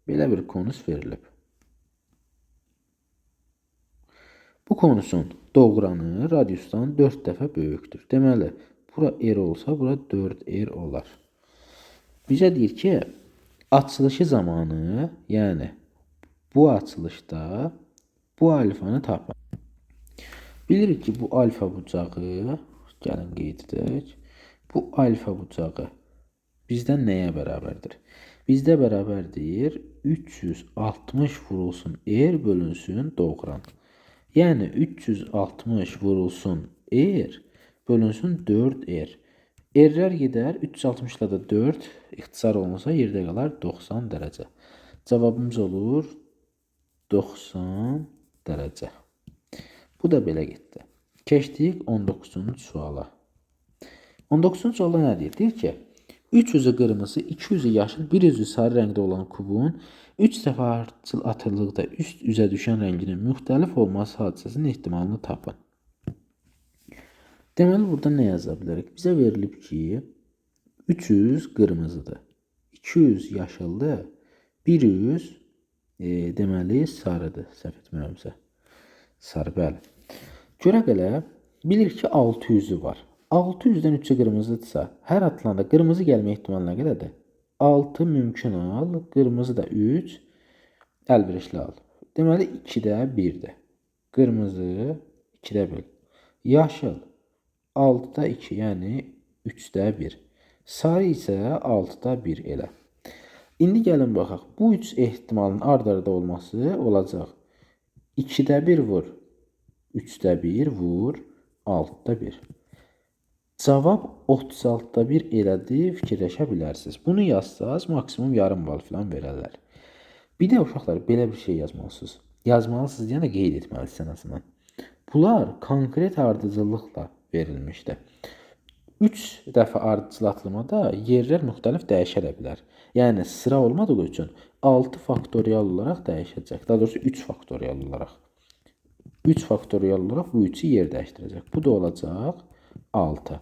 belə bir konus verilib. Bu konusun doğranı radiusdan 4 dəfə böyükdür. Deməli, bura R olsa, bura 4R olar. Bizə deyir ki, açılışı zamanı, yəni bu açılışda bu alfanı tapın. Bilirik ki, bu alfa bucağı, gəlin qeyd edək, bu alfa bucağı bizdən nəyə bərabərdir? Bizdə bərabərdir 360 vurulsun R bölünsün doğran. Yəni 360 vurulsun R bölünsün 4R. R'lər gedər, 360 ilə də 4 ixtisar olunsa yerdə qalar 90 dərəcə. Cavabımız olur 90 dərəcə. Bu da belə getdi. Keçdik 19-cu suala. 19-cu sualda nə deyir? Deyir ki, 3 üzü qırmızı, 2 üzü yaşıl, 1 üzü sarı rəngdə olan kubun 3 dəfə artıl atırlıqda üst üzə düşən rənginin müxtəlif olması hadisəsinin ehtimalını tapın. Deməli, burada nə yaza bilərik? Bizə verilib ki, 300 qırmızıdır, 200 yaşıldır, 100 deməli sarıdır, səhv etmirəmsə. Sarı, bəli. Görək elə, bilir ki, 600'ü var. 600'dən 3'ü qırmızıdırsa, hər atılanda qırmızı gəlmə ehtimalı nə qədərdir? 6 mümkün al, qırmızı da 3, əlverişli al. Deməli, 2-də 1'dir. Qırmızı 2-də 1. Yaşıl 6'da 2, yəni 3'də 1. Sarı isə 6'da 1 elə. İndi gəlin baxaq. Bu 3 ehtimalın ard-arda olması olacaq. 2'də 1 vur, 3'də 1 vur, 6'da 1. Cavab 36'da 1 elədir, fikirləşə bilərsiniz. Bunu yazsaz maksimum yarım bal falan verərlər. Bir də uşaqlar belə bir şey yazmalısınız. Yazmalısınız deyən də qeyd etməlisiniz ən azından. Bunlar konkret ardıcıllıqla verilmişdir. 3 dəfə ardıcıl atılmada yerlər müxtəlif dəyişə bilər. Yəni sıra olmadığı üçün 6 faktorial olaraq dəyişəcək. Daha doğrusu 3 faktorial olaraq. 3 faktorial olaraq bu 3'ü yer dəyişdirəcək. Bu da olacaq 6.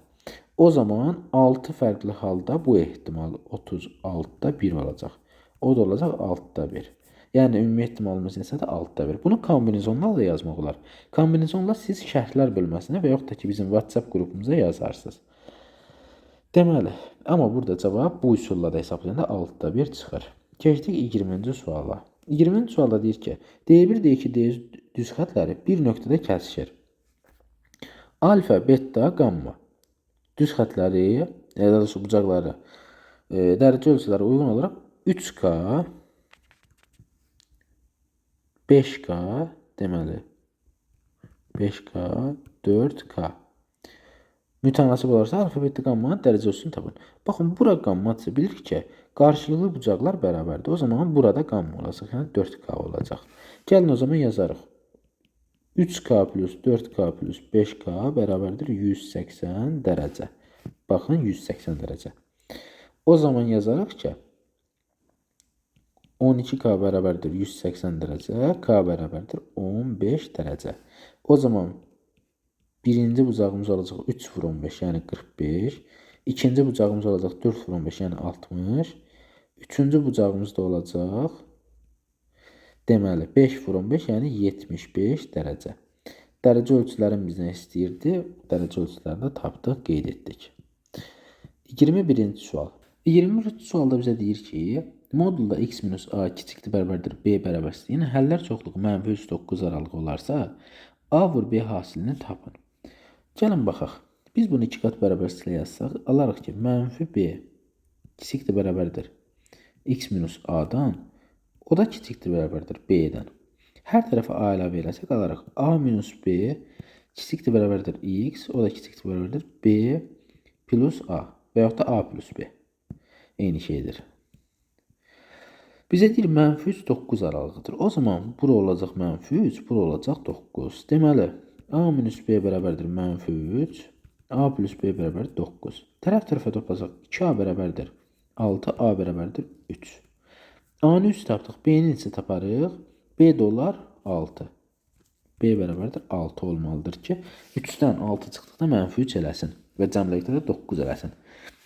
O zaman 6 fərqli halda bu ehtimal 36'da 1 olacaq. O da olacaq 6'da 1. Yəni ümumi ehtimalımız neçədir? 6'da 1. Bunu kombinizonlarla da yazmaq olar. Kombinizonlar siz şərhlər bölməsinə və yaxud da ki bizim WhatsApp qrupumuza yazarsınız. Deməli, amma burada cavab bu üsulla da hesablayanda 6'da 1 çıxır. Keçdik 20-ci suala. 20-ci sualda deyir ki, D1, D2, D3 düz xətləri bir nöqtədə kəsişir. Alfa, beta, gamma düz xətləri, daha doğrusu bucaqları dərəcə ölçüləri uyğun olaraq 3K, 5K, deməli 5K, 4K mütənasib olarsa alfa, beta, gammanın dərəcə ölçüsünü tapın. Baxın, bura gammadır. Bilirik ki, qarşılıqlı bucaqlar bərabərdir. O zaman burada gamma olacaq, yəni 4K olacaq. Gəlin o zaman yazarıq. 3K plus 4K plus 5K bərabərdir 180 dərəcə. Baxın, 180 dərəcə. O zaman yazarıq ki, 12K bərabərdir 180 dərəcə, K bərabərdir 15 dərəcə. O zaman birinci bucağımız olacaq 3 vur 15, yəni 45. İkinci bucağımız olacaq 4 vur 15, yəni 60. Üçüncü bucağımız da olacaq, deməli 5 vur 15, yəni 75 dərəcə. Dərəcə ölçülərin bizdən istəyirdi. Dərəcə ölçülərini də tapdıq, qeyd etdik. 21-ci sual. 21-ci sualda bizə deyir ki, modulda x minus a kiçikdir bərabərdir b bərabərdir. Yəni həllər çoxluğu -9 aralığı olarsa, a vur b hasilini tapın. Gəlin baxaq. Biz bunu 2 qat bərabərliklə yazsaq, alarıq ki, -b kiçikdir bərabərdir x minus a-dan, o da kiçikdir bərabərdir b-dən. Hər tərəfə a əlavə eləsək, alarıq a minus b kiçikdir bərabərdir x, o da kiçikdir bərabərdir b plus a və yaxud da a plus b. Eyni şeydir. Bizə deyir -3 9 aralığıdır. O zaman bura olacaq -3, bura olacaq 9. Deməli, a minus b bərabərdir -3, A plus B bərabər 9. Tərəf tərəfə toplasaq 2A bərabərdir 6, A bərabərdir 3. A-nı 3 tapdıq, B-ni neçə taparıq? B də olar 6. B bərabərdir 6 olmalıdır ki, 3-dən 6 çıxdıqda mənfi 3 eləsin və cəmləlikdə də 9 eləsin.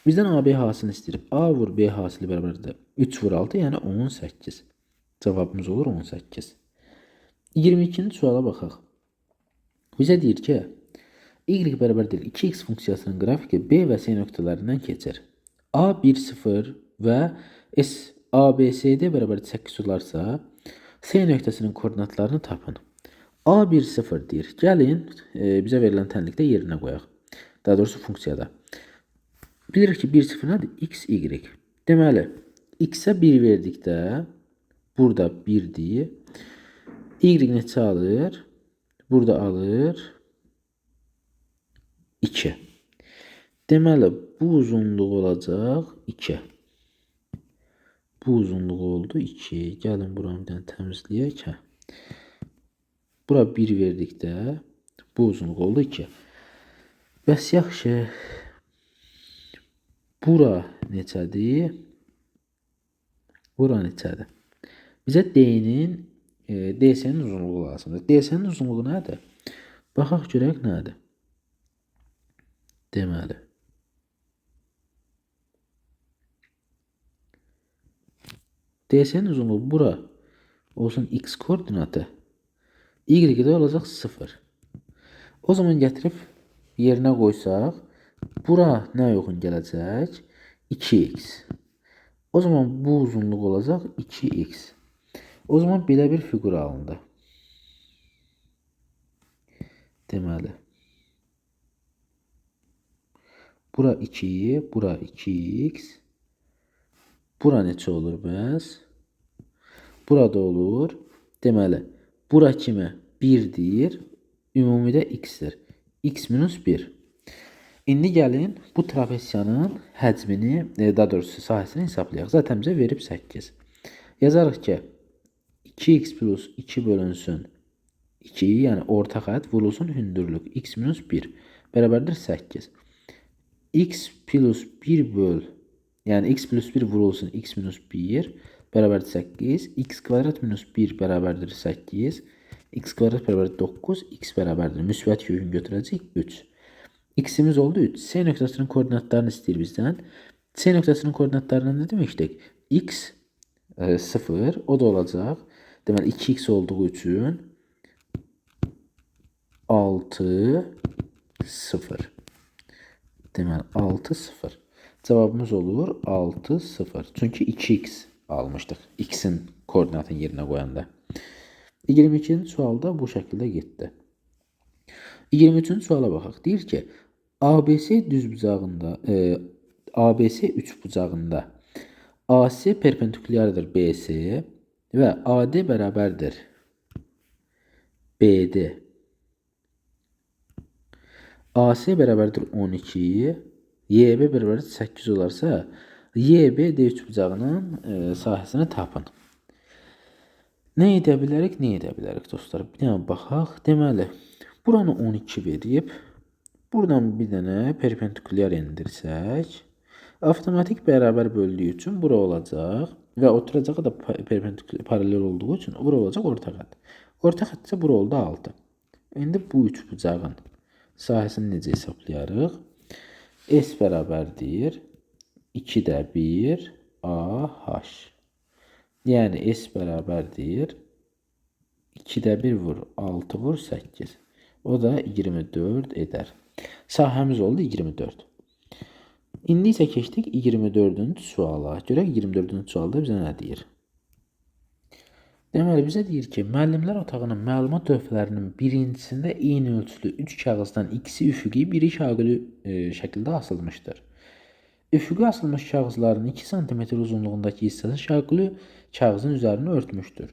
Bizdən AB hasilini istəyir. A vur B hasili bərabərdir 3 vur 6, yəni 18. Cavabımız olur 18. 22-ci suala baxaq. Bizə deyir ki, y bərabərdir 2x funksiyasının qrafiki B və C nöqtələrindən keçir. A 1, 0 və ABCD bərabər 8 olarsa, C nöqtəsinin koordinatlarını tapın. A 1, 0 deyir. Gəlin, bizə verilən tənlikdə yerinə qoyaq. Daha doğrusu funksiyada. Bilirik ki, 1, 0 nədir? X, y. Deməli, x-ə 1 verdikdə, burada 1-dir. Y neçə alır? Burada alır 2. Deməli, bu uzunluq olacaq 2. Bu uzunluq oldu 2. Gəlin buranı bir dənə təmizləyək. Bura 1 verdikdə, bu uzunluq oldu 2. Bəs yaxşı, bura neçədir? Bura neçədir? Bizə D-nin DC-nin uzunluğu lazımdır. DC-nin uzunluğu nədir? Baxaq görək nədir? Deməli. DC-nin uzunluğu bura olsun x koordinatı. Y-də olacaq 0. O zaman gətirib yerinə qoysaq, bura nə uyğun gələcək? 2x. O zaman bu uzunluq olacaq 2x. O zaman belə bir fiqur alındı. Deməli. Bura 2, bura 2x. Bura neçə olur bəs? Burada olur. Deməli, bura kimi 1-dir. Ümumidə x-dir. X minus 1. İndi gəlin bu trapesiyanın həcmini, daha doğrusu sahəsini hesablayaq. Zaten bizə verib 8. Yazarıq ki, 2x plus 2 bölünsün 2, yəni orta xətt vurulsun hündürlük x minus 1 bərabərdir 8. X plus 1 böl, yəni x plus 1 vurulsun x minus 1 bərabərdir 8. X kvadrat minus 1 bərabərdir 8. X kvadrat bərabərdir 9. X bərabərdir. Müsbət yükünü götürəcək 3. X-imiz oldu 3. C nöqtəsinin koordinatlarını istəyir bizdən. C nöqtəsinin koordinatlarını nə deməkdir? X 0, o da olacaq. Deməli 2x olduğu üçün 6, 0. Deməli 6, 0. Cavabımız olur 6, 0. Çünki 2x almışdıq. X-in koordinatını yerinə qoyanda. 22-ci sualda bu şəkildə getdi. 23-cü suala baxaq. Deyir ki, ABC düzbucağında, ABC üçbucağında AC perpendikulyardır BC və AD bərabərdir BD. AC bərabərdir 12, YB bərabərdir 8 olarsa, YBD üçbucağının sahəsini tapın. Nə edə bilərik, nə edə bilərik dostlar? Bir dənə baxaq. Deməli, buranı 12 verib, buradan bir dənə perpendikulyar endirsək, avtomatik bərabər böldüyü üçün bura olacaq və oturacağı da paralel olduğu üçün bura olacaq orta xətt. Orta xətt isə bura oldu 6. İndi bu üçbucağın sahəsini necə hesablayarıq? S bərabərdir 2-də 1 AH. Yəni S bərabərdir 2-də 1 vur 6 vur 8. O da 24 edər. Sahəmiz oldu 24. İndi isə keçdik 24-cü suala. Görək 24-cü sualda bizə nə deyir? Deməli, bizə deyir ki, müəllimlər otağının məlumat lövhələrinin birincisində eyni ölçülü 3 kağızdan ikisi üfüqi, biri şaquli şəkildə asılmışdır. Üfüqi asılmış kağızların 2 cm uzunluğundakı hissəsi şaquli kağızın üzərini örtmüşdür.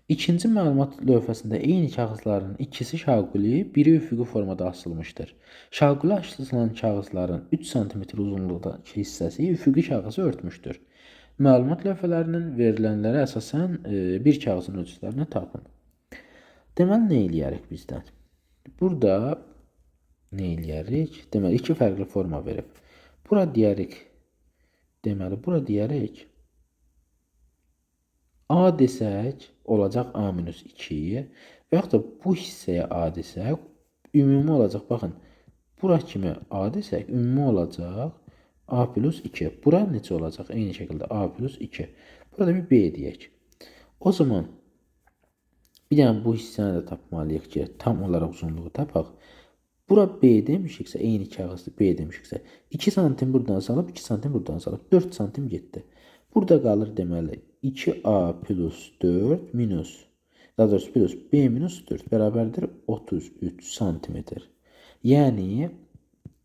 İkinci məlumat lövhəsində eyni kağızların ikisi şaquli, biri üfüqi formada asılmışdır. Şaquli asılan kağızların 3 cm uzunluğundakı hissəsi üfüqi kağızı örtmüşdür. Məlumat lövhələrinin verilənlərə əsasən bir kağızın ölçülərini tapın. Deməli, nə eləyərik bizdən? Burada nə eləyərik? Deməli, iki fərqli forma verib. Bura deyərik, deməli, bura deyərik, A desək, olacaq A-2 və yaxud da bu hissəyə A desək, ümumi olacaq, baxın, bura kimi A desək, ümumi olacaq A+2. Bura necə olacaq? Eyni şəkildə A+2. Burada bir B deyək. O zaman bir dənə bu hissəni də tapmalıyıq ki, tam olaraq uzunluğu tapaq. Bura B demişiksə, eyni kağızda B demişiksə, 2 santim buradan salıb, 2 santim buradan salıb, 4 santim getdi. Burada qalır deməli 2A plus 4 minus, daha doğrusu plus B minus 4 bərabərdir 33 santimetr. Yəni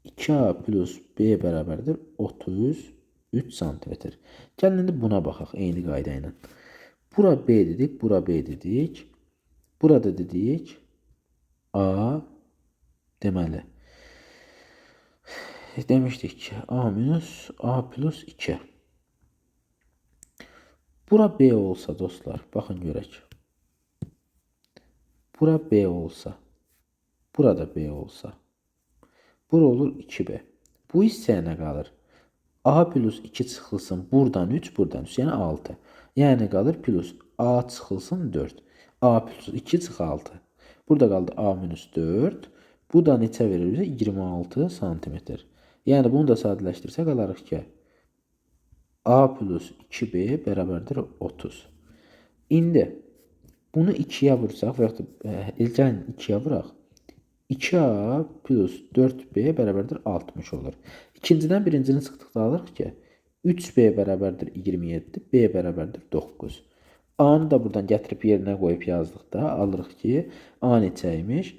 2A plus B bərabərdir 33 santimetr. Gəlin indi buna baxaq eyni qayda ilə. Bura B dedik, bura B dedik. Burada dedik A, deməli demişdik ki A minus A plus 2. Bura B olsa dostlar, baxın görək. Bura B olsa, burada B olsa, bura olur 2B. Bu hissəyə nə qalır? A plus 2 çıxılsın, buradan 3, buradan 3, yəni 6. Yəni qalır plus A çıxılsın 4. A plus 2 çıx 6. Burada qaldı A minus 4. Bu da neçə verir bizə? 26 santimetr. Yəni bunu da sadələşdirsə qalarıq ki, A plus 2B bərabərdir 30. İndi bunu 2'ye vursak və yaxud da gəlin 2'ye vuraq. 2A plus 4B bərabərdir 60 olur. İkincidən birincini çıxdıqda alırıq ki, 3B bərabərdir 27, B bərabərdir 9. A'nı da buradan gətirib yerinə qoyub yazdıqda alırıq ki, A neçəymiş?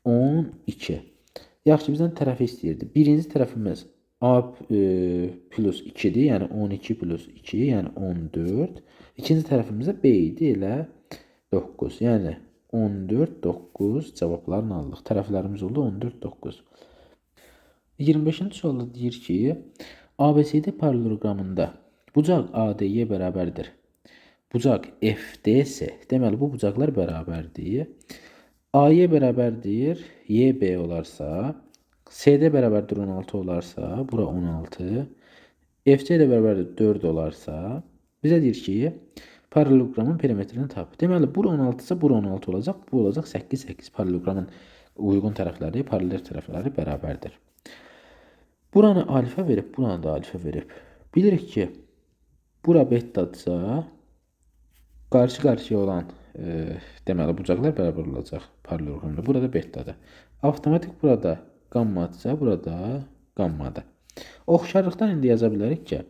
12. Yaxşı, bizdən tərəfi istəyirdi. Birinci tərəfimiz A plus 2'dir, yəni 12 plus 2, yəni 14. İkinci tərəfimiz də B idi, elə 9. Yəni 14, 9 cavablarını aldıq. Tərəflərimiz oldu 14, 9. 25-ci sualda deyir ki, ABCD paralelogramında bucaq AD'yə bərabərdir. Bucaq FDS, deməli bu bucaqlar bərabərdir. A'ya bərabərdir, YB olarsa, CD bərabərdir 16 olarsa, bura 16. FC də bərabərdir 4 olarsa, bizə deyir ki, paralelogramın perimetrini tap. Deməli, bura 16 ise bura 16 olacaq, bu olacaq 8, 8. Paralelogramın uyğun tərəfləri, paralel tərəfləri bərabərdir. Buranı alfa verib, buranı da alfa verib. Bilirik ki, bura betadırsa, qarşı-qarşıya olan deməli bucaqlar bərabər olacaq paralelogramda. Burada betadır. Avtomatik burada qammadırsa, burada qammadır. Oxşarlıqdan indi yaza bilərik ki,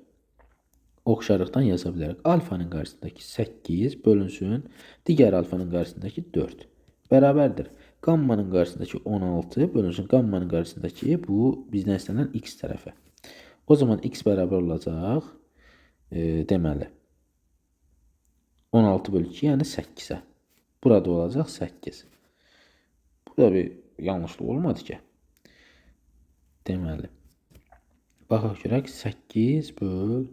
oxşarlıqdan yaza bilərik. Alfanın qarşısındakı 8 bölünsün, digər alfanın qarşısındakı 4 bərabərdir. Qammanın qarşısındakı 16 bölünsün, qammanın qarşısındakı bu bizdən istənilən x tərəfi. O zaman x bərabər olacaq, deməli 16 bölü 2, yəni 8'e. Burada olacaq 8. Burada bir yanlışlıq olmadı ki. Deməli, baxaq görək, 8 böl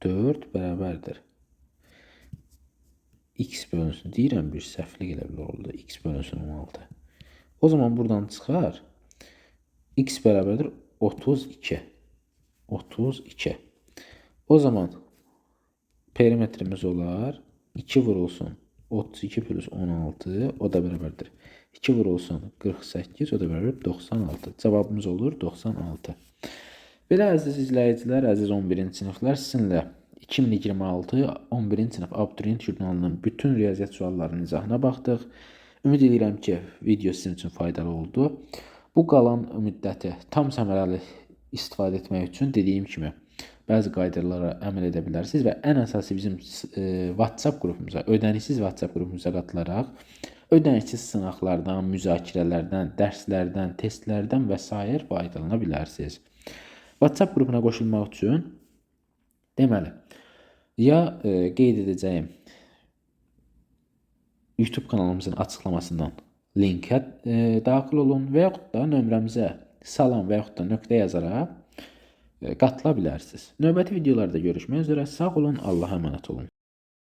4 bərabərdir. X bölünsün, deyirəm bir səhvlik elə bir oldu. X bölünsün 16. O zaman buradan çıxar. X bərabərdir 32. 32. O zaman perimetrimiz olar 2 vurulsun 32 plus 16, o da bərabərdir 2 vurulsun 48, o da bərabər 96. Cavabımız olur 96. Belə əziz izləyicilər, əziz 11-ci siniflər, sizinlə 2026 11-ci sinif abituriyent jurnalının bütün riyaziyyat suallarının izahına baxdıq. Ümid edirəm ki, video sizin üçün faydalı oldu. Bu qalan müddəti tam səmərəli istifadə etmək üçün dediyim kimi bəzi qaydalara əməl edə bilərsiniz və ən əsası bizim WhatsApp qrupumuza, ödənişsiz WhatsApp qrupumuza qatılaraq ödənişsiz sınaqlardan, müzakirələrdən, dərslərdən, testlərdən və s. faydalana bilərsiniz. WhatsApp qrupuna qoşulmaq üçün deməli, ya qeyd edəcəyim YouTube kanalımızın açıqlamasından linkə daxil olun və yaxud da nömrəmizə salam və yaxud da nöqtə yazaraq qatıla bilərsiniz. Növbəti videolarda görüşmək üzrə, sağ olun, Allah'a əmanət olun.